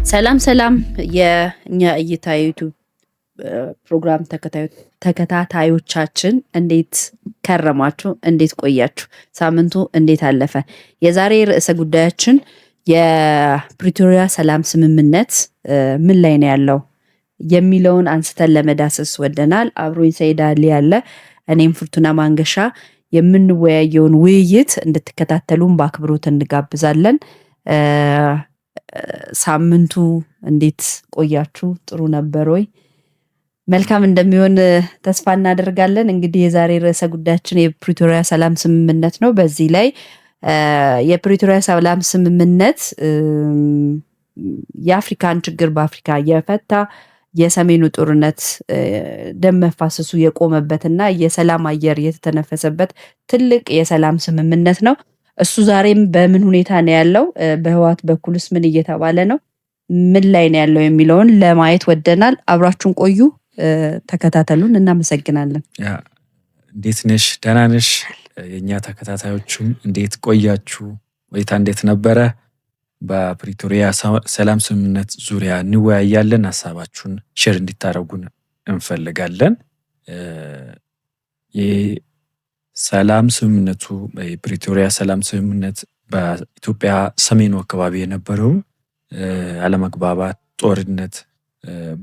ሰላም ሰላም የኛ እይታ ዩቲዩብ ፕሮግራም ተከታታዮቻችን እንዴት ከረማችሁ? እንዴት ቆያችሁ? ሳምንቱ እንዴት አለፈ? የዛሬ ርዕሰ ጉዳያችን የፕሪቶሪያ ሰላም ስምምነት ምን ላይ ነው ያለው የሚለውን አንስተን ለመዳሰስ ወደናል። አብሮኝ ሰይድ አሊ ያለ፣ እኔም ፍርቱና ማንገሻ የምንወያየውን ውይይት እንድትከታተሉን በአክብሮት እንጋብዛለን። ሳምንቱ እንዴት ቆያችሁ? ጥሩ ነበር ወይ? መልካም እንደሚሆን ተስፋ እናደርጋለን። እንግዲህ የዛሬ ርዕሰ ጉዳያችን የፕሪቶሪያ ሰላም ስምምነት ነው። በዚህ ላይ የፕሪቶሪያ ሰላም ስምምነት የአፍሪካን ችግር በአፍሪካ የፈታ የሰሜኑ ጦርነት ደም መፋሰሱ የቆመበትና የሰላም አየር የተተነፈሰበት ትልቅ የሰላም ስምምነት ነው። እሱ ዛሬም በምን ሁኔታ ነው ያለው? በህወሓት በኩልስ ምን እየተባለ ነው? ምን ላይ ነው ያለው የሚለውን ለማየት ወደናል። አብራችሁን ቆዩ፣ ተከታተሉን። እናመሰግናለን። እንዴት ነሽ? ደህና ነሽ? የእኛ ተከታታዮቹም እንዴት ቆያችሁ? ወይታ እንዴት ነበረ? በፕሪቶሪያ ሰላም ስምምነት ዙሪያ እንወያያለን። ሀሳባችሁን ሼር እንዲታረጉን እንፈልጋለን። ሰላም ስምምነቱ የፕሪቶሪያ ሰላም ስምምነት በኢትዮጵያ ሰሜኑ አካባቢ የነበረው አለመግባባት፣ ጦርነት፣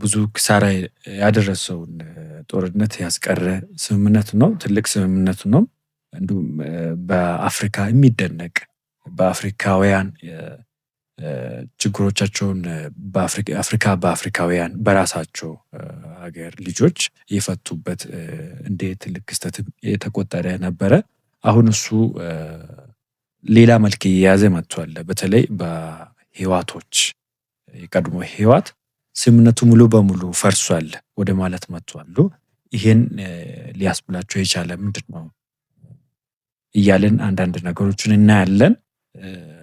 ብዙ ኪሳራ ያደረሰውን ጦርነት ያስቀረ ስምምነት ነው። ትልቅ ስምምነት ነው። እንዲሁም በአፍሪካ የሚደነቅ በአፍሪካውያን ችግሮቻቸውን በአፍሪካውያን በራሳቸው ሀገር ልጆች የፈቱበት እንደ ትልቅ ክስተት የተቆጠረ ነበረ። አሁን እሱ ሌላ መልክ እየያዘ መጥቷል። በተለይ በህዋቶች የቀድሞ ህዋት ስምምነቱ ሙሉ በሙሉ ፈርሷል ወደ ማለት መጥቷል። ይሄን ሊያስብላቸው የቻለ ምንድን ነው እያልን አንዳንድ ነገሮችን እናያለን።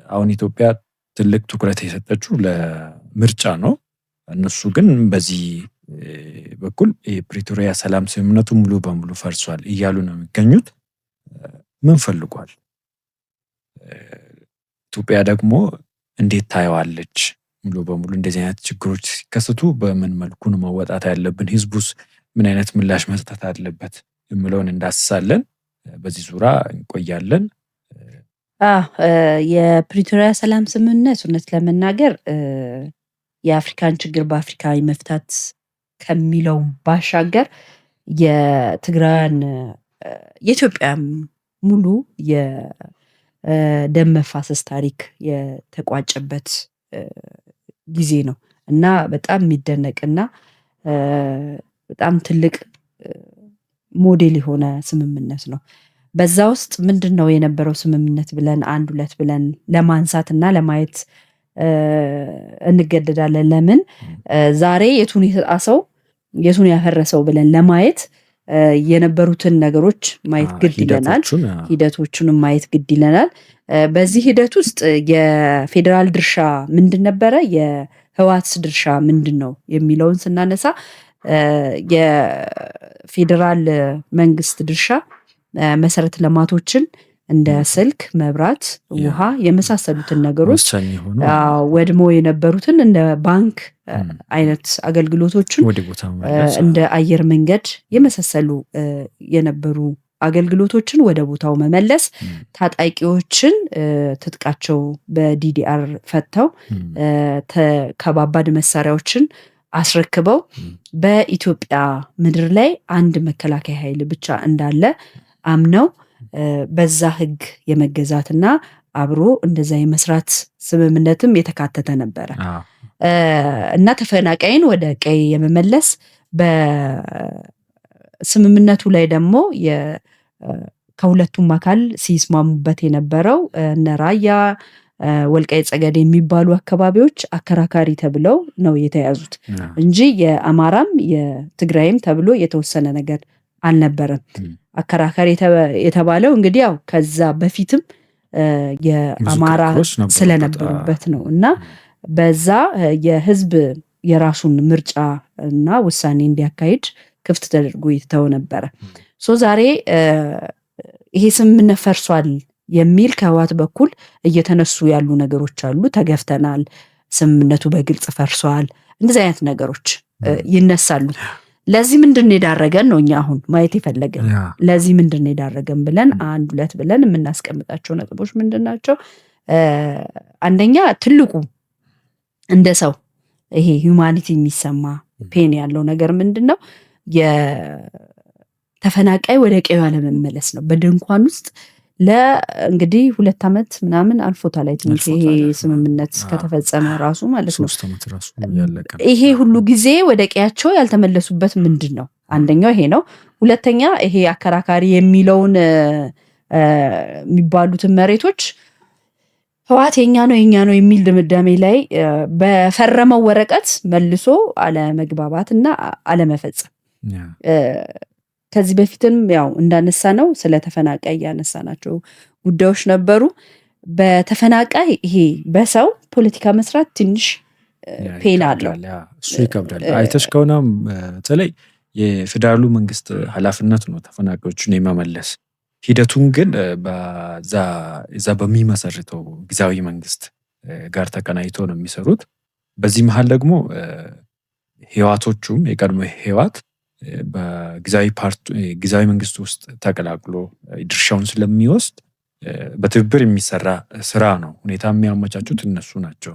አሁን ኢትዮጵያ ትልቅ ትኩረት የሰጠችው ለምርጫ ነው። እነሱ ግን በዚህ በኩል የፕሪቶሪያ ሰላም ስምምነቱ ሙሉ በሙሉ ፈርሷል እያሉ ነው የሚገኙት። ምን ፈልጓል? ኢትዮጵያ ደግሞ እንዴት ታየዋለች? ሙሉ በሙሉ እንደዚህ አይነት ችግሮች ሲከሰቱ በምን መልኩ ነው መወጣት ያለብን? ህዝቡስ ምን አይነት ምላሽ መስጠት አለበት የሚለውን እንዳስሳለን። በዚህ ዙሪያ እንቆያለን። የፕሪቶሪያ ሰላም ስምምነት እውነት ለመናገር የአፍሪካን ችግር በአፍሪካ መፍታት ከሚለው ባሻገር የትግራይን የኢትዮጵያም ሙሉ የደም መፋሰስ ታሪክ የተቋጨበት ጊዜ ነው እና በጣም የሚደነቅና በጣም ትልቅ ሞዴል የሆነ ስምምነት ነው። በዛ ውስጥ ምንድነው የነበረው ስምምነት ብለን አንድ ሁለት ብለን ለማንሳት እና ለማየት እንገደዳለን። ለምን ዛሬ የቱን የተጣሰው የቱን ያፈረሰው ብለን ለማየት የነበሩትን ነገሮች ማየት ግድ ይለናል። ሂደቶቹንም ማየት ግድ ይለናል። በዚህ ሂደት ውስጥ የፌዴራል ድርሻ ምንድን ነበረ፣ የህወሓት ድርሻ ምንድን ነው የሚለውን ስናነሳ የፌዴራል መንግስት ድርሻ መሰረተ ልማቶችን እንደ ስልክ፣ መብራት፣ ውሃ የመሳሰሉትን ነገሮች ወድሞ የነበሩትን እንደ ባንክ አይነት አገልግሎቶችን እንደ አየር መንገድ የመሳሰሉ የነበሩ አገልግሎቶችን ወደ ቦታው መመለስ፣ ታጣቂዎችን ትጥቃቸው በዲዲአር ፈተው ከባባድ መሳሪያዎችን አስረክበው በኢትዮጵያ ምድር ላይ አንድ መከላከያ ኃይል ብቻ እንዳለ አምነው በዛ ህግ የመገዛትና አብሮ እንደዛ የመስራት ስምምነትም የተካተተ ነበረ እና ተፈናቃይን ወደ ቀይ የመመለስ በስምምነቱ ላይ ደግሞ ከሁለቱም አካል ሲስማሙበት የነበረው እነ ራያ፣ ወልቃይት ጠገዴ የሚባሉ አካባቢዎች አከራካሪ ተብለው ነው የተያዙት እንጂ የአማራም የትግራይም ተብሎ የተወሰነ ነገር አልነበረም። አከራካሪ የተባለው እንግዲህ ያው ከዛ በፊትም የአማራ ስለነበሩበት ነው እና በዛ የህዝብ የራሱን ምርጫ እና ውሳኔ እንዲያካሂድ ክፍት ተደርጎ የተተው ነበረ። ዛሬ ይሄ ስምምነት ፈርሷል የሚል ከህወሓት በኩል እየተነሱ ያሉ ነገሮች አሉ። ተገፍተናል፣ ስምምነቱ በግልጽ ፈርሷል። እንደዚህ አይነት ነገሮች ይነሳሉ። ለዚህ ምንድን ነው የዳረገን ነው እኛ አሁን ማየት የፈለገን። ለዚህ ምንድን ነው የዳረገን ብለን 1-2 ብለን የምናስቀምጣቸው ነጥቦች ምንድን ናቸው? አንደኛ ትልቁ እንደ ሰው ይሄ ሂውማኒቲ የሚሰማ ፔን ያለው ነገር ምንድን ነው? የተፈናቃይ ወደ ቀዩ አለመመለስ ነው። በድንኳን ውስጥ እንግዲህ 2 ዓመት ምናምን አልፎታል። አይ ቲንክ ይሄ ስምምነት ከተፈጸመ ራሱ ማለት ነው። ይሄ ሁሉ ጊዜ ወደ ቀያቸው ያልተመለሱበት ምንድን ነው? አንደኛው ይሄ ነው። ሁለተኛ ይሄ አከራካሪ የሚባሉትን መሬቶች ህወሓት የኛ ነው የሚል ድምዳሜ ላይ በፈረመው ወረቀት መልሶ አለመግባባት እና አለመፈጸም። ከዚህ በፊትም ያው እንዳነሳ ነው ስለ ተፈናቃይ ያነሳናቸው ጉዳዮች ነበሩ። በተፈናቃይ ይሄ በሰው ፖለቲካ መስራት ትንሽ ፔን አለው። እሱ ይከብዳል። አይተሽ ከሆነም በተለይ የፌዴራሉ መንግስት ኃላፊነት ነው ተፈናቃዮችን የመመለስ ሂደቱን ግን እዛ በሚመሰርተው ጊዜያዊ መንግስት ጋር ተቀናይቶ ነው የሚሰሩት። በዚህ መሀል ደግሞ ህወሓቶቹም የቀድሞ ህወሓት በጊዜያዊ መንግስት ውስጥ ተቀላቅሎ ድርሻውን ስለሚወስድ በትብብር የሚሰራ ስራ ነው። ሁኔታ የሚያመቻቹት እነሱ ናቸው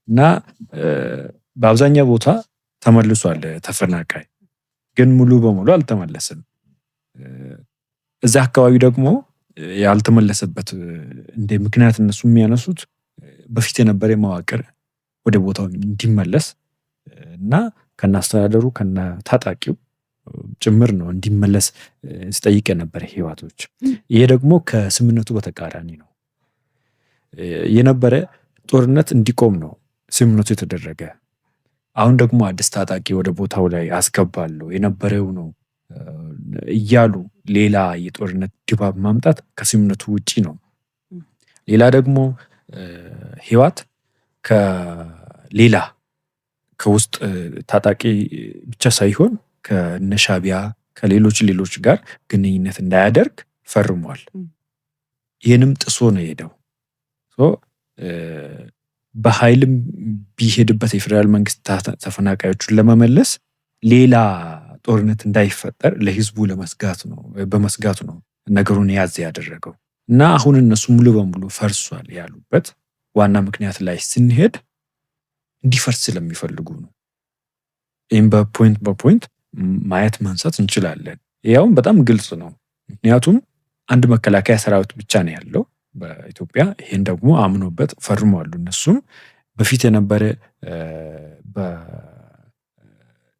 እና በአብዛኛው ቦታ ተመልሷል ተፈናቃይ፣ ግን ሙሉ በሙሉ አልተመለስም። እዛ አካባቢ ደግሞ ያልተመለሰበት እንደ ምክንያት እነሱ የሚያነሱት በፊት የነበረ መዋቅር ወደ ቦታው እንዲመለስ እና ከነ አስተዳደሩ ከነ ታጣቂው ጭምር ነው እንዲመለስ ሲጠይቅ የነበረ ህወሓቶች። ይሄ ደግሞ ከስምምነቱ በተቃራኒ ነው የነበረ። ጦርነት እንዲቆም ነው ስምምነቱ የተደረገ። አሁን ደግሞ አዲስ ታጣቂ ወደ ቦታው ላይ አስገባለሁ የነበረው ነው እያሉ ሌላ የጦርነት ድባብ ማምጣት ከስምምነቱ ውጪ ነው። ሌላ ደግሞ ህወሓት ከሌላ ከውስጥ ታጣቂ ብቻ ሳይሆን ከነሻቢያ ከሌሎች ጋር ግንኙነት እንዳያደርግ ፈርሟል። ይህንም ጥሶ ነው የሄደው። በኃይልም ቢሄድበት የፌዴራል መንግስት ተፈናቃዮቹን ለመመለስ ሌላ ጦርነት እንዳይፈጠር ለህዝቡ በመስጋቱ ነው ነገሩን ያዝ ያደረገው እና አሁን እነሱ ሙሉ በሙሉ ፈርሷል ያሉበት ዋና ምክንያት ላይ ስንሄድ እንዲፈርስ ስለሚፈልጉ ነው። ይህም በፖይንት ማየት ማንሳት እንችላለን። ያውም በጣም ግልጽ ነው። ምክንያቱም አንድ መከላከያ ሰራዊት ብቻ ነው ያለው በኢትዮጵያ። ይህን ደግሞ አምኖበት ፈርመዋል። እነሱም በፊት የነበረ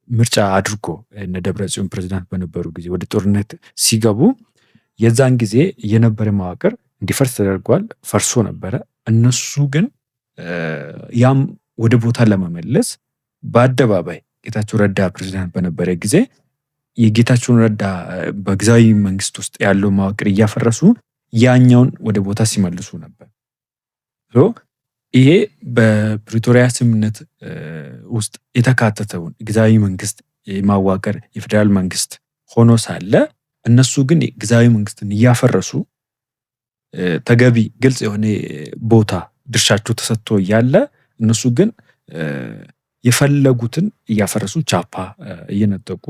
ምርጫ አድርጎ እነ ደብረጽዮን ፕሬዝዳንት በነበሩ ጊዜ ወደ ጦርነት ሲገቡ የዛን ጊዜ የነበረ መዋቅር እንዲፈርስ ተደርጓል። ፈርሶ ነበረ። እነሱ ግን ያም ወደ ቦታ ለመመለስ በአደባባይ ጌታቸው ረዳ ፕሬዝዳንት በነበረ ጊዜ የጌታቸውን ረዳ በጊዜያዊ መንግስት ውስጥ ያለው መዋቅር እያፈረሱ ያኛውን ወደ ቦታ ሲመልሱ ነበር። ይሄ በፕሪቶሪያ ስምምነት ውስጥ የተካተተውን ጊዜያዊ መንግስት የማዋቀር የፌዴራል መንግስት ሆኖ ሳለ እነሱ ግን ጊዜያዊ መንግስትን እያፈረሱ ተገቢ ግልጽ የሆነ ቦታ ድርሻቸው ተሰጥቶ እያለ እነሱ ግን የፈለጉትን እያፈረሱ ቻፓ እየነጠቁ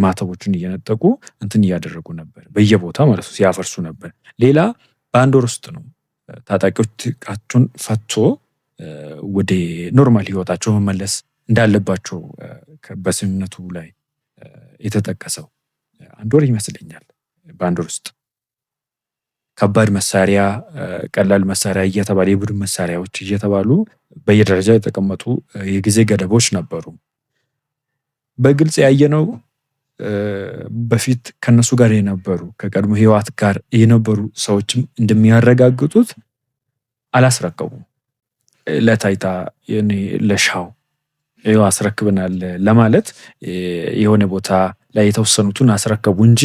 ማተቦችን እየነጠቁ እንትን እያደረጉ ነበር። በየቦታ ማለት ነው ሲያፈርሱ ነበር። ሌላ በአንድ ወር ውስጥ ነው ታጣቂዎች ትጥቃቸውን ፈቶ ወደ ኖርማል ህይወታቸው መመለስ እንዳለባቸው በስምምነቱ ላይ የተጠቀሰው። አንድ ወር ይመስለኛል። በአንድ ወር ውስጥ ከባድ መሳሪያ፣ ቀላል መሳሪያ እየተባለ የቡድን መሳሪያዎች እየተባሉ በየደረጃ የተቀመጡ የጊዜ ገደቦች ነበሩ። በግልጽ ያየነው በፊት ከነሱ ጋር የነበሩ ከቀድሞ ህወሓት ጋር የነበሩ ሰዎችም እንደሚያረጋግጡት አላስረከቡም። ለታይታ ለሻው ይኸው አስረክብናል ለማለት የሆነ ቦታ ላይ የተወሰኑትን አስረከቡ እንጂ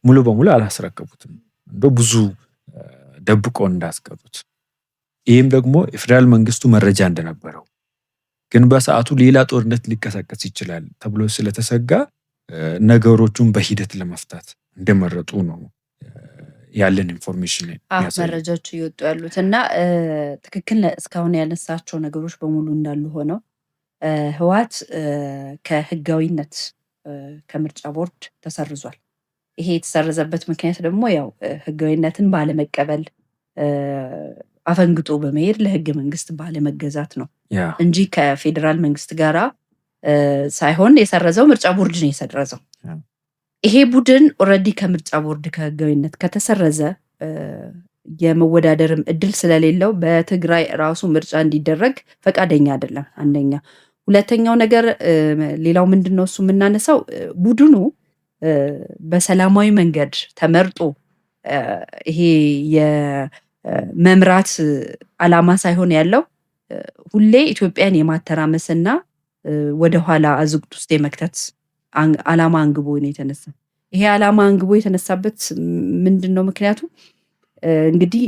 ሙሉ በሙሉ አላስረከቡትም። እንደው ብዙ ደብቆ እንዳስቀሩት። ይህም ደግሞ የፌዴራል መንግስቱ መረጃ እንደነበረው ግን በሰዓቱ ሌላ ጦርነት ሊቀሰቀስ ይችላል ተብሎ ስለተሰጋ ነገሮቹን በሂደት ለመፍታት እንደመረጡ ነው ያለን ኢንፎርሜሽን የሚያሳይ መረጃዎች እየወጡ ያሉት እና ትክክል እስካሁን ያነሳቸው ነገሮች በሙሉ እንዳሉ ሆነው ህወሓት ከህጋዊነት ከምርጫ ቦርድ ተሰርዟል። ይሄ የተሰረዘበት ምክንያት ደግሞ ያው ህጋዊነትን ባለመቀበል አፈንግጦ በመሄድ ለህገ መንግስት ባለመገዛት ነው እንጂ ከፌዴራል መንግስት ጋራ ሳይሆን የሰረዘው ምርጫ ቦርድ ነው የሰረዘው። ይሄ ቡድን ኦልሬዲ ከምርጫ ቦርድ ከህጋዊነት ከተሰረዘ የመወዳደርም እድል ስለሌለው በትግራይ ራሱ ምርጫ እንዲደረግ ፈቃደኛ አይደለም። አንደኛ። ሁለተኛው ነገር ሌላው ምንድነው እሱ የምናነሳው ቡድኑ በሰላማዊ መንገድ ተመርጦ ይሄ የመምራት አላማ ሳይሆን ያለው ሁሌ ኢትዮጵያን የማተራመስና ወደኋላ አዝቅት ውስጥ የመክተት አላማ አንግቦ ነው የተነሳ። ይሄ አላማ አንግቦ የተነሳበት ምንድነው ምክንያቱ? እንግዲህ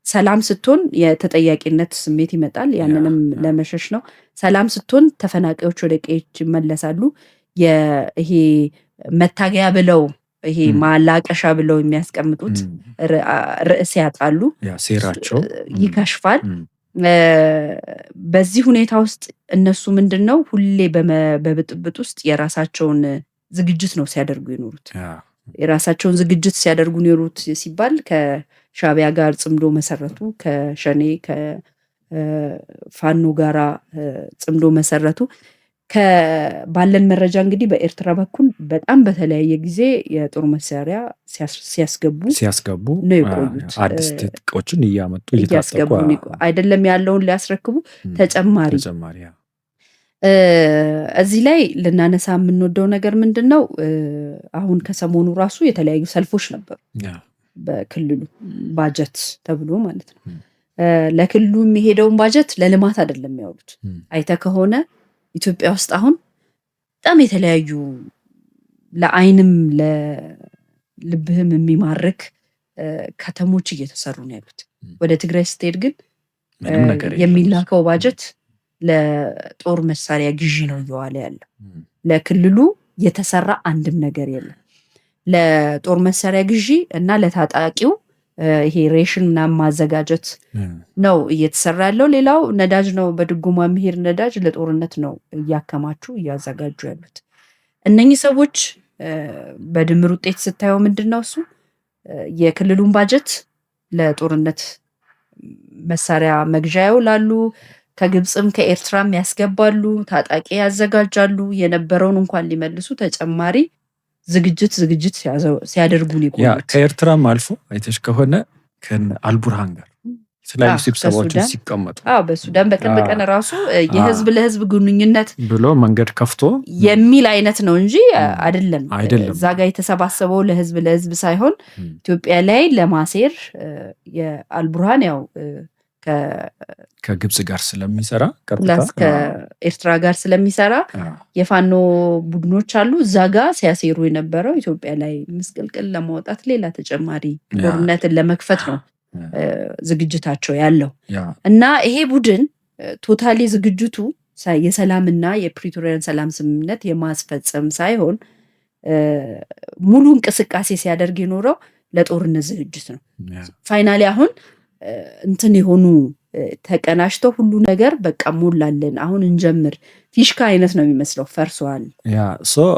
ሰላም ስትሆን የተጠያቂነት ስሜት ይመጣል። ያንንም ለመሸሽ ነው። ሰላም ስትሆን ተፈናቃዮች ወደ ቀዬዎች ይመለሳሉ። ይሄ መታገያ ብለው ይሄ ማላቀሻ ብለው የሚያስቀምጡት ርዕስ ያጣሉ፣ ሴራቸው ይከሽፋል። በዚህ ሁኔታ ውስጥ እነሱ ምንድነው ሁሌ በብጥብጥ ውስጥ የራሳቸውን ዝግጅት ነው ሲያደርጉ የኖሩት። የራሳቸውን ዝግጅት ሲያደርጉ የኖሩት ሲባል ከሻዕቢያ ጋር ጽምዶ መሰረቱ፣ ከሸኔ ከፋኖ ጋራ ጽምዶ መሰረቱ። ባለን መረጃ እንግዲህ በኤርትራ በኩል በጣም በተለያየ ጊዜ የጦር መሳሪያ ሲያስገቡ ነው የቆዩት። አዲስ ትጥቆችን እያመጡ እየታጠቁ አይደለም ያለውን ሊያስረክቡ ተጨማሪ እዚህ ላይ ልናነሳ የምንወደው ነገር ምንድነው? አሁን ከሰሞኑ ራሱ የተለያዩ ሰልፎች ነበሩ በክልሉ ባጀት ተብሎ ማለት ነው። ለክልሉ የሚሄደውን ባጀት ለልማት አይደለም የሚያውሉት። አይተ ከሆነ ኢትዮጵያ ውስጥ አሁን በጣም የተለያዩ ለአይንም ለልብህም የሚማርክ ከተሞች እየተሰሩ ነው ያሉት። ወደ ትግራይ ስትሄድ ግን የሚላከው ባጀት ለጦር መሳሪያ ግዢ ነው እየዋለ ያለው። ለክልሉ የተሰራ አንድም ነገር የለም። ለጦር መሳሪያ ግዢ እና ለታጣቂው ይሄ ሬሽን ምናምን ማዘጋጀት ነው እየተሰራ ያለው። ሌላው ነዳጅ ነው፣ በድጎማ የሚሄድ ነዳጅ ለጦርነት ነው እያከማቹ እያዘጋጁ ያሉት። እነኚህ ሰዎች በድምር ውጤት ስታየው ምንድነው እሱ የክልሉን ባጀት ለጦርነት መሳሪያ መግዣ ያውላሉ። ከግብፅም ከኤርትራም ያስገባሉ፣ ታጣቂ ያዘጋጃሉ። የነበረውን እንኳን ሊመልሱ ተጨማሪ ዝግጅት ሲያደርጉን ይቆያል። ከኤርትራም አልፎ አይተሽ ከሆነ ከአልቡርሃን ጋር የተለያዩ ስብሰባዎችን ሲቀመጡ በሱዳን በቀን በቀን ራሱ የህዝብ ለህዝብ ግንኙነት ብሎ መንገድ ከፍቶ የሚል አይነት ነው እንጂ አይደለም። እዛ ጋር የተሰባሰበው ለህዝብ ለህዝብ ሳይሆን ኢትዮጵያ ላይ ለማሴር የአልቡርሃን ያው ከግብፅ ጋር ስለሚሰራ ከኤርትራ ጋር ስለሚሰራ የፋኖ ቡድኖች አሉ እዛ ጋር ሲያሴሩ የነበረው ኢትዮጵያ ላይ ምስቅልቅል ለማውጣት ሌላ ተጨማሪ ጦርነትን ለመክፈት ነው ዝግጅታቸው ያለው። እና ይሄ ቡድን ቶታሊ ዝግጅቱ የሰላምና የፕሪቶሪያን ሰላም ስምምነት የማስፈጸም ሳይሆን ሙሉ እንቅስቃሴ ሲያደርግ የኖረው ለጦርነት ዝግጅት ነው። ፋይናሊ አሁን እንትን የሆኑ ተቀናሽተው ሁሉ ነገር በቃ ሞላለን አሁን እንጀምር ፊሽካ አይነት ነው የሚመስለው ፈርሷል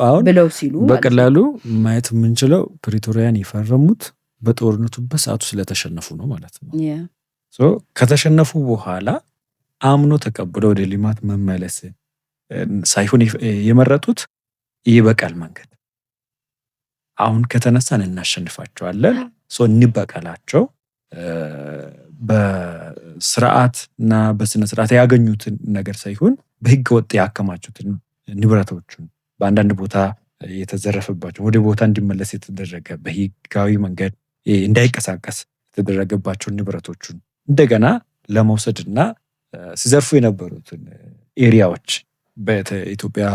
አሁን ብለው ሲሉ በቀላሉ ማየት የምንችለው ፕሪቶሪያን የፈረሙት በጦርነቱ በሰዓቱ ስለተሸነፉ ነው ማለት ነው። ከተሸነፉ በኋላ አምኖ ተቀብለው ወደ ልማት መመለስ ሳይሆን የመረጡት ይበቃል መንገድ አሁን ከተነሳን እናሸንፋቸዋለን እንበቀላቸው በስርዓት እና በስነ ስርዓት ያገኙትን ነገር ሳይሆን በህገ ወጥ ያከማቹትን ንብረቶችን በአንዳንድ ቦታ የተዘረፈባቸው ወደ ቦታ እንዲመለስ የተደረገ በህጋዊ መንገድ እንዳይቀሳቀስ የተደረገባቸውን ንብረቶችን እንደገና ለመውሰድና ሲዘርፉ የነበሩትን ኤሪያዎች በኢትዮጵያ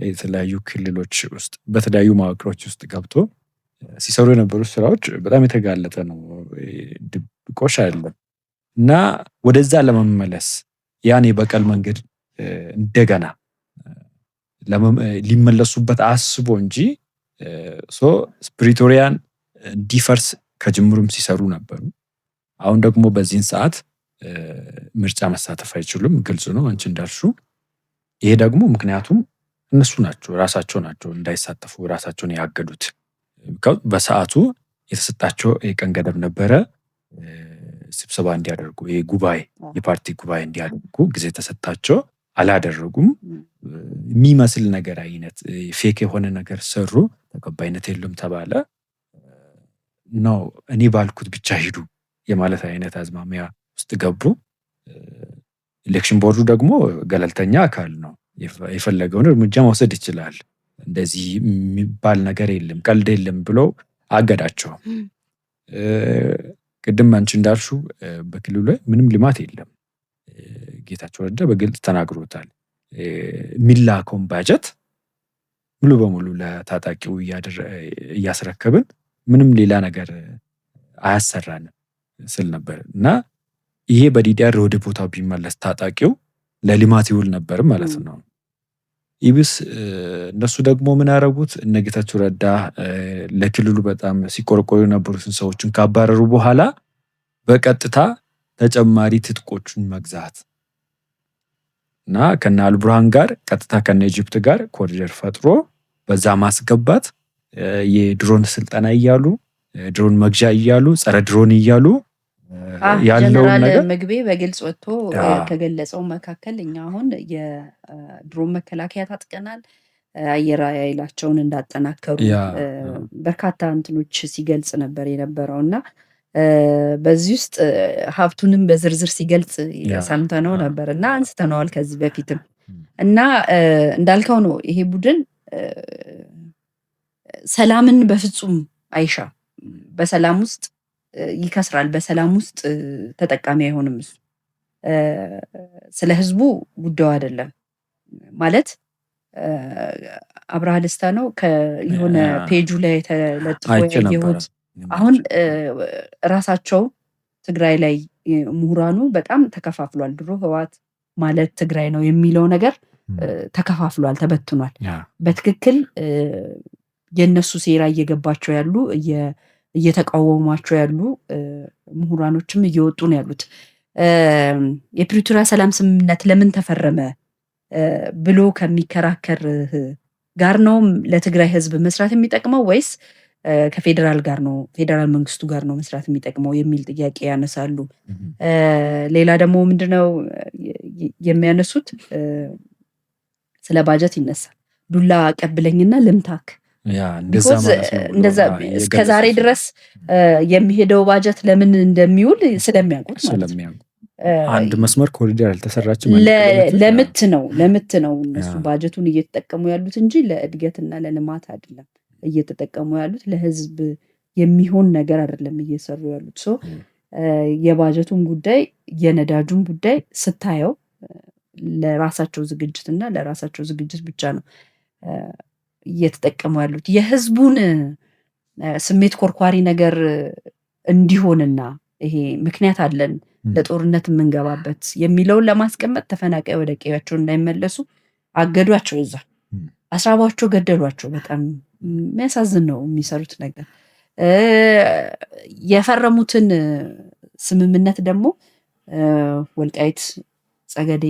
የተለያዩ ክልሎች ውስጥ በተለያዩ መዋቅሮች ውስጥ ገብቶ ሲሰሩ የነበሩ ስራዎች በጣም የተጋለጠ ነው። ድብቆሽ አይደለም እና ወደዛ ለመመለስ ያን የበቀል መንገድ እንደገና ሊመለሱበት አስቦ እንጂ ፕሪቶሪያን እንዲፈርስ ከጅምሩም ሲሰሩ ነበሩ። አሁን ደግሞ በዚህን ሰዓት ምርጫ መሳተፍ አይችሉም፣ ግልጽ ነው አንቺ እንዳልሽው። ይሄ ደግሞ ምክንያቱም እነሱ ናቸው ራሳቸው ናቸው እንዳይሳተፉ ራሳቸውን ያገዱት። በሰዓቱ የተሰጣቸው የቀን ገደብ ነበረ ስብሰባ እንዲያደርጉ፣ ጉባኤ የፓርቲ ጉባኤ እንዲያደርጉ ጊዜ ተሰጣቸው፣ አላደረጉም። የሚመስል ነገር አይነት ፌክ የሆነ ነገር ሰሩ፣ ተቀባይነት የለም ተባለ ነው። እኔ ባልኩት ብቻ ሂዱ የማለት አይነት አዝማሚያ ውስጥ ገቡ። ኤሌክሽን ቦርዱ ደግሞ ገለልተኛ አካል ነው፣ የፈለገውን እርምጃ መውሰድ ይችላል፣ እንደዚህ የሚባል ነገር የለም ቀልድ የለም ብሎ አገዳቸው። ቅድም አንቺ እንዳልሽው በክልሉ ላይ ምንም ልማት የለም። ጌታቸው ረዳ በግልጽ ተናግሮታል። የሚላከውን ባጀት ሙሉ በሙሉ ለታጣቂው እያስረከብን ምንም ሌላ ነገር አያሰራንም ስል ነበር እና ይሄ በዲዲአር ወደ ቦታው ቢመለስ ታጣቂው ለልማት ይውል ነበር ማለት ነው። ይብስ እነሱ ደግሞ ምን ያደረጉት እነ ጌታቸው ረዳ ለክልሉ በጣም ሲቆረቆሩ የነበሩትን ሰዎችን ካባረሩ በኋላ በቀጥታ ተጨማሪ ትጥቆቹን መግዛት እና ከነ አልቡርሃን ጋር ቀጥታ ከነ ኢጅፕት ጋር ኮሪደር ፈጥሮ በዛ ማስገባት የድሮን ስልጠና እያሉ ድሮን መግዣ እያሉ ጸረ ድሮን እያሉ ያለው ነገር ምግቤ በግልጽ ወጥቶ ከገለጸው መካከል እኛ አሁን የድሮን መከላከያ ታጥቀናል፣ አየር ኃይላቸውን እንዳጠናከሩ በርካታ እንትኖች ሲገልጽ ነበር የነበረውና በዚህ ውስጥ ሀብቱንም በዝርዝር ሲገልጽ ሰምተነው ነበር እና አንስተነዋል ከዚህ በፊትም እና እንዳልከው ነው። ይሄ ቡድን ሰላምን በፍጹም አይሻም። በሰላም ውስጥ ይከስራል፣ በሰላም ውስጥ ተጠቃሚ አይሆንም። እሱ ስለ ህዝቡ ጉዳዩ አይደለም ማለት አብርሃ ደስታ ነው የሆነ ፔጁ ላይ ተለጥፎ ያየሁት። አሁን ራሳቸው ትግራይ ላይ ምሁራኑ በጣም ተከፋፍሏል። ድሮ ህወሓት ማለት ትግራይ ነው የሚለው ነገር ተከፋፍሏል፣ ተበትኗል። በትክክል የነሱ ሴራ እየገባቸው ያሉ እየተቃወሟቸው ያሉ ምሁራኖችም እየወጡ ነው ያሉት። የፕሪቶሪያ ሰላም ስምምነት ለምን ተፈረመ ብሎ ከሚከራከር ጋር ነው ለትግራይ ህዝብ መስራት የሚጠቅመው ወይስ ከፌዴራል ጋር ነው ፌዴራል መንግስቱ ጋር ነው መስራት የሚጠቅመው የሚል ጥያቄ ያነሳሉ። ሌላ ደግሞ ምንድነው የሚያነሱት? ስለ ባጀት ይነሳል። ዱላ አቀብለኝና ልምታክ እንደዛ እስከዛሬ ድረስ የሚሄደው ባጀት ለምን እንደሚውል ስለሚያውቁት ማለት ነው። አንድ መስመር ኮሪደር አልተሰራችም። ለምት ነው እነሱ ባጀቱን እየተጠቀሙ ያሉት እንጂ ለእድገትና ለልማት አይደለም እየተጠቀሙ ያሉት። ለህዝብ የሚሆን ነገር አይደለም እየሰሩ ያሉት። ሶ የባጀቱን ጉዳይ የነዳጁን ጉዳይ ስታየው ለራሳቸው ዝግጅትና ለራሳቸው ዝግጅት ብቻ ነው እየተጠቀሙ ያሉት። የህዝቡን ስሜት ኮርኳሪ ነገር እንዲሆንና ይሄ ምክንያት አለን ለጦርነት የምንገባበት የሚለውን ለማስቀመጥ ተፈናቃይ ወደ ቀያቸው እንዳይመለሱ አገዷቸው፣ እዛ አስራባቸው፣ ገደሏቸው። በጣም የሚያሳዝን ነው የሚሰሩት ነገር። የፈረሙትን ስምምነት ደግሞ ወልቃይት፣ ጸገዴ፣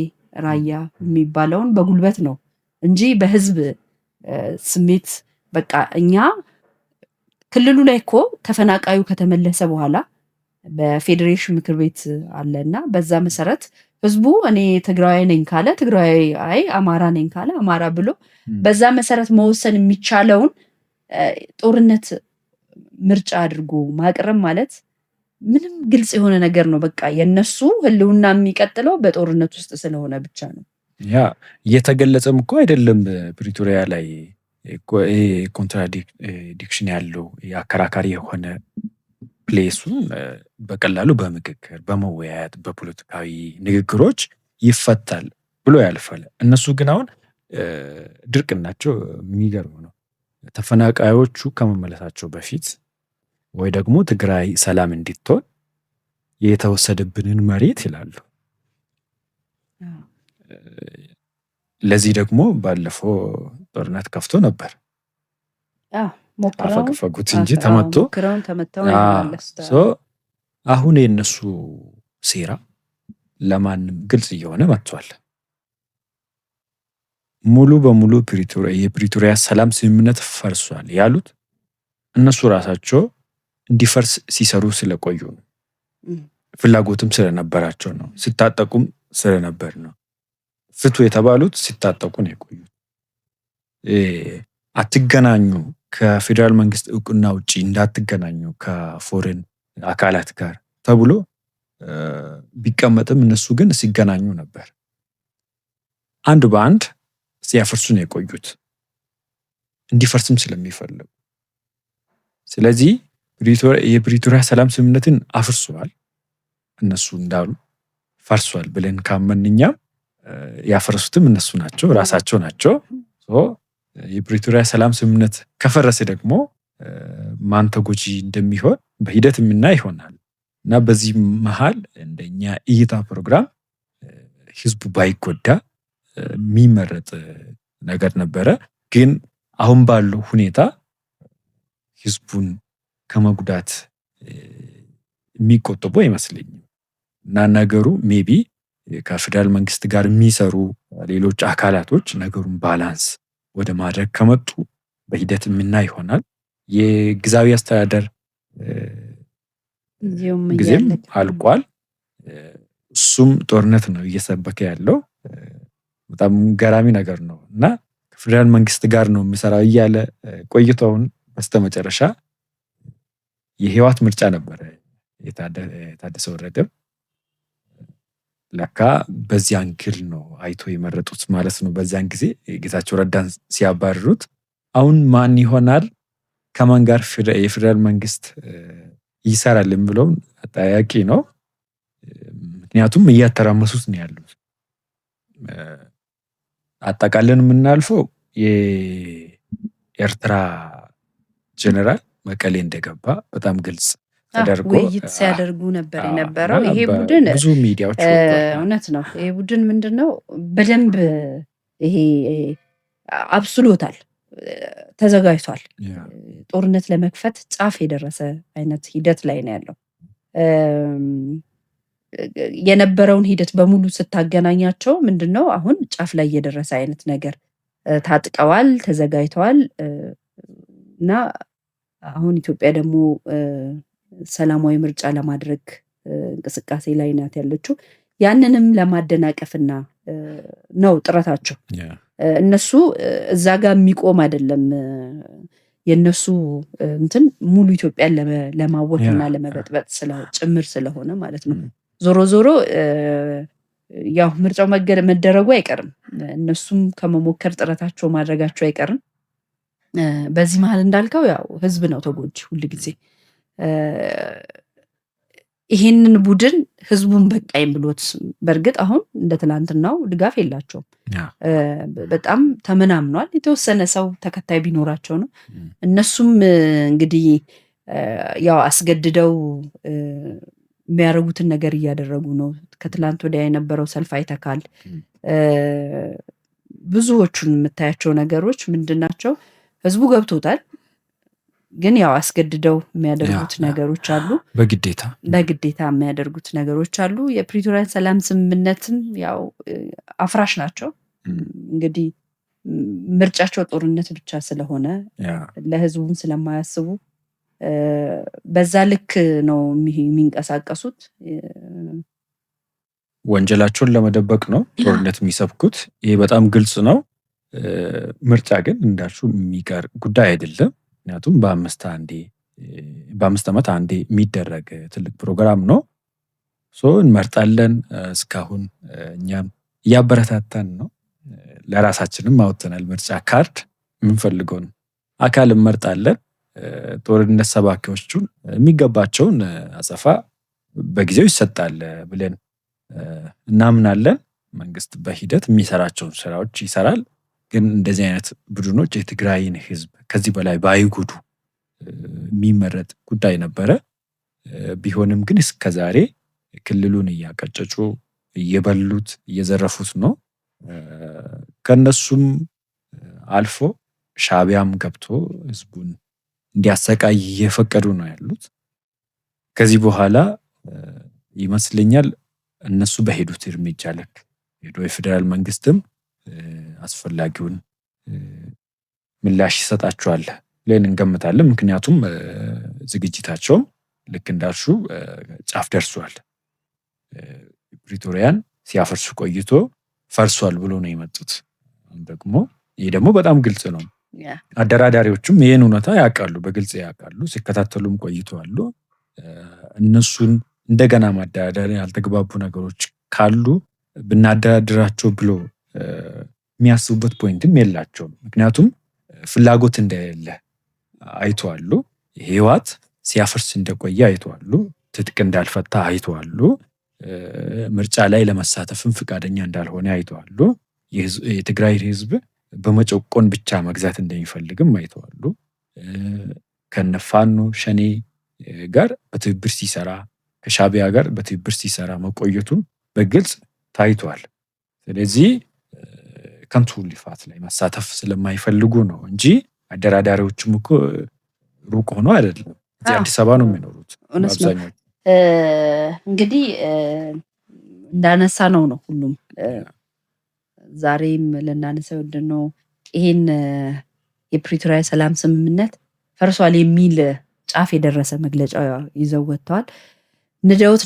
ራያ የሚባለውን በጉልበት ነው እንጂ በህዝብ ስሜት በቃ እኛ ክልሉ ላይ እኮ ተፈናቃዩ ከተመለሰ በኋላ በፌዴሬሽን ምክር ቤት አለና በዛ መሰረት ህዝቡ እኔ ትግራዊ ነኝ ካለ ትግራዊ፣ አይ አማራ ነኝ ካለ አማራ ብሎ በዛ መሰረት መወሰን የሚቻለውን ጦርነት ምርጫ አድርጎ ማቅረብ ማለት ምንም ግልጽ የሆነ ነገር ነው። በቃ የነሱ ህልውና የሚቀጥለው በጦርነት ውስጥ ስለሆነ ብቻ ነው። ያ እየተገለጸም እኮ አይደለም። ፕሪቶሪያ ላይ ኮንትራዲክሽን ያለው አከራካሪ የሆነ ፕሌሱ በቀላሉ በምክክር በመወያየት በፖለቲካዊ ንግግሮች ይፈታል ብሎ ያልፋል። እነሱ ግን አሁን ድርቅናቸው የሚገርም ነው። ተፈናቃዮቹ ከመመለሳቸው በፊት ወይ ደግሞ ትግራይ ሰላም እንዲትሆን የተወሰደብንን መሬት ይላሉ። ለዚህ ደግሞ ባለፈው ጦርነት ከፍቶ ነበር። ሞክረው አፈገፈጉት እንጂ ተመቶ ሞክረውን ተመተው ይሆናል። አሁን የእነሱ ሴራ ለማንም ግልጽ እየሆነ መጥቷል። ሙሉ በሙሉ የፕሪቶሪያ ሰላም ስምምነት ፈርሷል ያሉት እነሱ ራሳቸው እንዲፈርስ ሲሰሩ ስለቆዩ ነው። ፍላጎትም ስለነበራቸው ነው። ሲታጠቁም ስለነበር ነው። ፍቱ የተባሉት ሲታጠቁ ነው የቆዩት። አትገናኙ፣ ከፌዴራል መንግስት እውቅና ውጪ እንዳትገናኙ ከፎሬን አካላት ጋር ተብሎ ቢቀመጥም እነሱ ግን ሲገናኙ ነበር። አንድ በአንድ ሲያፈርሱ ነው የቆዩት፣ እንዲፈርስም ስለሚፈልጉ። ስለዚህ የፕሪቶሪያ ሰላም ስምምነትን አፍርሰዋል እነሱ እንዳሉ ፈርሷል ብለን ካመን እኛም ያፈረሱትም እነሱ ናቸው፣ ራሳቸው ናቸው። የፕሪቶሪያ ሰላም ስምምነት ከፈረሰ ደግሞ ማን ተጎጂ እንደሚሆን በሂደት የምናይ ይሆናል እና በዚህ መሃል እንደኛ እይታ ፕሮግራም ህዝቡ ባይጎዳ የሚመረጥ ነገር ነበረ። ግን አሁን ባለው ሁኔታ ህዝቡን ከመጉዳት የሚቆጠቡ አይመስለኝም እና ነገሩ ሜቢ ከፌዴራል መንግስት ጋር የሚሰሩ ሌሎች አካላቶች ነገሩን ባላንስ ወደ ማድረግ ከመጡ በሂደት የምናይ ይሆናል። የጊዜያዊ አስተዳደር ጊዜም አልቋል። እሱም ጦርነት ነው እየሰበከ ያለው። በጣም ገራሚ ነገር ነው እና ከፌዴራል መንግስት ጋር ነው የሚሰራው እያለ ቆይተውን በስተመጨረሻ የህወሓት ምርጫ ነበረ የታደሰ ወረደም ለካ በዚህ አንግል ነው አይቶ የመረጡት ማለት ነው። በዚያን ጊዜ ጌታቸው ረዳን ሲያባርሩት አሁን ማን ይሆናል ከማን ጋር የፌዴራል መንግስት ይሰራል የሚለው አጠያቂ ነው። ምክንያቱም እያተራመሱት ነው ያሉት። አጠቃለን የምናልፈው የኤርትራ ጀነራል መቀሌ እንደገባ በጣም ግልጽ ተደርጎ ውይይት ሲያደርጉ ነበር የነበረው። ይሄ ቡድን ብዙ ሚዲያዎች እውነት ነው። ይሄ ቡድን ምንድነው በደንብ ይሄ አብስሎታል፣ ተዘጋጅቷል። ጦርነት ለመክፈት ጫፍ የደረሰ አይነት ሂደት ላይ ነው ያለው። የነበረውን ሂደት በሙሉ ስታገናኛቸው ምንድነው አሁን ጫፍ ላይ የደረሰ አይነት ነገር ታጥቀዋል፣ ተዘጋጅተዋል እና አሁን ኢትዮጵያ ደግሞ ሰላማዊ ምርጫ ለማድረግ እንቅስቃሴ ላይ ናት ያለችው። ያንንም ለማደናቀፍና ነው ጥረታቸው። እነሱ እዛ ጋር የሚቆም አይደለም። የነሱ እንትን ሙሉ ኢትዮጵያን ለማወክና ለመበጥበጥ ጭምር ስለሆነ ማለት ነው። ዞሮ ዞሮ ያው ምርጫው መደረጉ አይቀርም። እነሱም ከመሞከር ጥረታቸው ማድረጋቸው አይቀርም። በዚህ መሀል እንዳልከው ያው ህዝብ ነው ተጎጂ ሁል ጊዜ። ይሄንን ቡድን ህዝቡን በቃኝ ብሎት በእርግጥ አሁን እንደ ትላንትናው ድጋፍ የላቸውም። በጣም ተመናምኗል። የተወሰነ ሰው ተከታይ ቢኖራቸው ነው። እነሱም እንግዲህ ያው አስገድደው የሚያደርጉትን ነገር እያደረጉ ነው። ከትላንት ወዲያ የነበረው ሰልፍ አይተካል። ብዙዎቹን የምታያቸው ነገሮች ምንድናቸው? ህዝቡ ገብቶታል፣ ግን ያው አስገድደው የሚያደርጉት ነገሮች አሉ። በግዴታ የሚያደርጉት ነገሮች አሉ። የፕሪቶሪያን ሰላም ስምምነትም ያው አፍራሽ ናቸው። እንግዲህ ምርጫቸው ጦርነት ብቻ ስለሆነ ለህዝቡም ስለማያስቡ በዛ ልክ ነው የሚንቀሳቀሱት። ወንጀላቸውን ለመደበቅ ነው ጦርነት የሚሰብኩት። ይሄ በጣም ግልጽ ነው። ምርጫ ግን እንዳልሽው የሚቀር ጉዳይ አይደለም። ምክንያቱም በ5 ዓመት አንዴ የሚደረግ ትልቅ ፕሮግራም ነው። እንመርጣለን። እስካሁን እኛም እያበረታታን ነው። ለራሳችንም አውጥተናል ምርጫ ካርድ። የምንፈልገውን አካል እንመርጣለን። ጦርነት ሰባኪዎቹን የሚገባቸውን አጸፋ በጊዜው ይሰጣል ብለን እናምናለን። መንግስት በሂደት የሚሰራቸውን ስራዎች ይሰራል። ግን እንደዚህ አይነት ቡድኖች የትግራይን ህዝብ ከዚህ በላይ ባይጎዱ የሚመረጥ ጉዳይ ነበረ። ቢሆንም ግን እስከዛሬ ክልሉን እያቀጨጩ እየበሉት እየዘረፉት ነው። ከነሱም አልፎ ሻዕቢያም ገብቶ ህዝቡን እንዲያሰቃይ እየፈቀዱ ነው ያሉት። ከዚህ በኋላ ይመስለኛል እነሱ በሄዱት እርምጃ ልክ ሄዶ የፌዴራል መንግስትም አስፈላጊውን ምላሽ ይሰጣቸዋል ብለን እንገምታለን። ምክንያቱም ዝግጅታቸውም ልክ እንዳልሽው ጫፍ ደርሷል። ፕሪቶሪያን ሲያፈርሱ ቆይቶ ፈርሷል ብሎ ነው የመጡት። ደግሞ ይሄ ደግሞ በጣም ግልጽ ነው። አደራዳሪዎቹም ይህን እውነታ ያውቃሉ፣ በግልጽ ያውቃሉ፣ ሲከታተሉም ቆይተዋል። እነሱን እንደገና ማደራደር ያልተግባቡ ነገሮች ካሉ ብናደራድራቸው ብሎ የሚያስቡበት ፖይንትም የላቸውም። ምክንያቱም ፍላጎት እንደሌለ አይተዋሉ። ህወሓት ሲያፈርስ እንደቆየ አይተዋሉ። ትጥቅ እንዳልፈታ አይተዋሉ። ምርጫ ላይ ለመሳተፍም ፍቃደኛ እንዳልሆነ አይተዋሉ። የትግራይ ህዝብ በመጨቆን ብቻ መግዛት እንደሚፈልግም አይተዋሉ። ከነፋኖ ሸኔ ጋር በትብብር ሲሰራ፣ ከሻቢያ ጋር በትብብር ሲሰራ መቆየቱን በግልጽ ታይቷል። ስለዚህ ከንቱ ልፋት ላይ መሳተፍ ስለማይፈልጉ ነው እንጂ አደራዳሪዎችም እኮ ሩቅ ሆኖ አይደለም። እዚህ አዲስ አበባ ነው የሚኖሩት አብዛኞቹ። እንግዲህ እንዳነሳ ነው ሁሉም ዛሬም ልናነሳ ወደነው ይሄን የፕሪቶሪያ ሰላም ስምምነት ፈርሷል የሚል ጫፍ የደረሰ መግለጫ ይዘው ወጥተዋል። ንደውት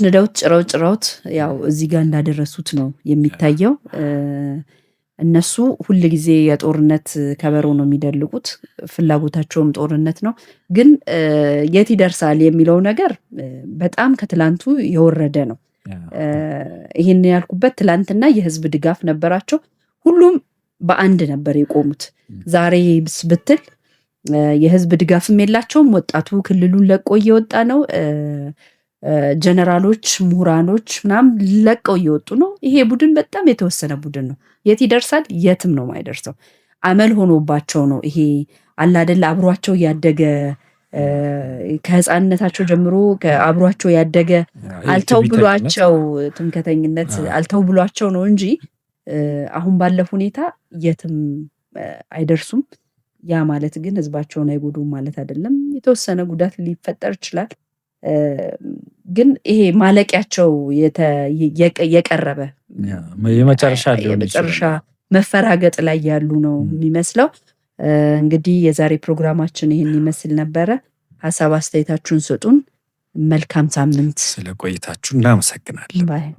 ጭረውት ያው እዚህ ጋር እንዳደረሱት ነው የሚታየው። እነሱ ሁል ጊዜ የጦርነት ከበሮ ነው የሚደልቁት፣ ፍላጎታቸውም ጦርነት ነው። ግን የት ይደርሳል የሚለው ነገር በጣም ከትላንቱ የወረደ ነው። ይህን ያልኩበት ትላንትና የህዝብ ድጋፍ ነበራቸው፣ ሁሉም በአንድ ነበር የቆሙት። ዛሬ ብትል የህዝብ ድጋፍም የላቸውም። ወጣቱ ክልሉን ለቆ እየወጣ ነው። ጀነራሎች፣ ምሁራኖች ምናምን ለቀው እየወጡ ነው። ይሄ ቡድን በጣም የተወሰነ ቡድን ነው። የት ይደርሳል? የትም ነው ማይደርሰው። አመል ሆኖባቸው ነው ይሄ አላደለ አብሯቸው ያደገ ከህፃንነታቸው ጀምሮ አብሯቸው ያደገ አልተው ብሏቸው ትምከተኝነት አልተው ብሏቸው ነው እንጂ አሁን ባለው ሁኔታ የትም አይደርሱም። ያ ማለት ግን ህዝባቸውን አይጎዱም ማለት አይደለም። የተወሰነ ጉዳት ሊፈጠር ይችላል። ግን ይሄ ማለቂያቸው የቀረበ የመጨረሻ መፈራገጥ ላይ ያሉ ነው የሚመስለው። እንግዲህ የዛሬ ፕሮግራማችን ይህን ይመስል ነበረ። ሀሳብ አስተያየታችሁን ስጡን። መልካም ሳምንት። ስለቆይታችሁ እናመሰግናለን።